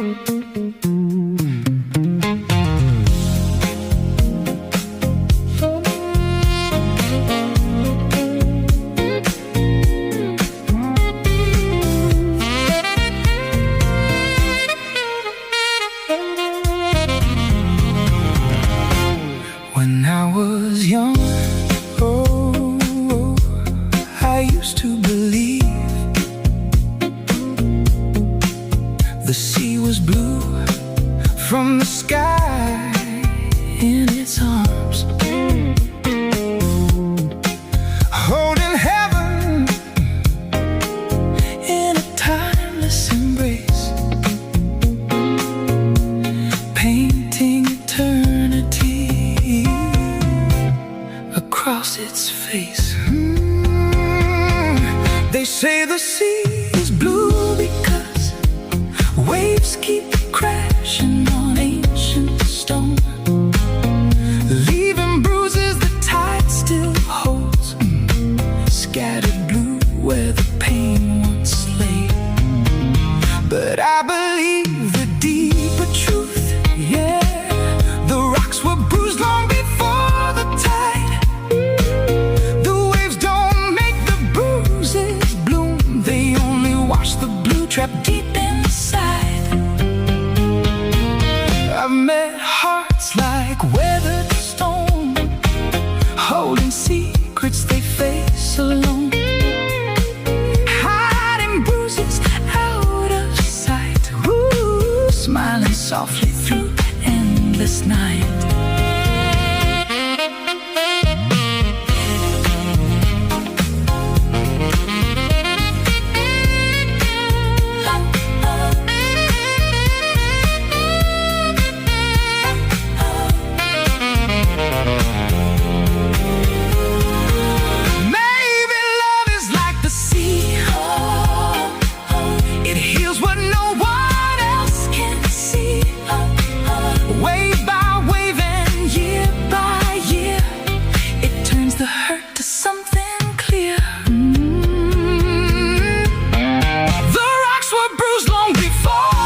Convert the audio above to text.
When I was young, oh, I used to believe the sea was blue from the sky in its arms, holding heaven in a timeless embrace, painting eternity across its face. They say the sea is blue because waves keep crashing on ancient stone, leaving bruises the tide still holds, scattered blue where the pain once lay. But I believe the deeper truth, yeah, the rocks were bruised long before the tide. The waves don't make the bruises bloom, they only wash the blue trapped deep inside. I've met hearts like weathered stone, holding secrets they face alone, hiding bruises out of sight, ooh, smiling softly through endless night. Maybe love is like the sea, it heals what no one else can see. Wave by wave and year by year, it turns the hurt to something clear. The rocks were bruised long before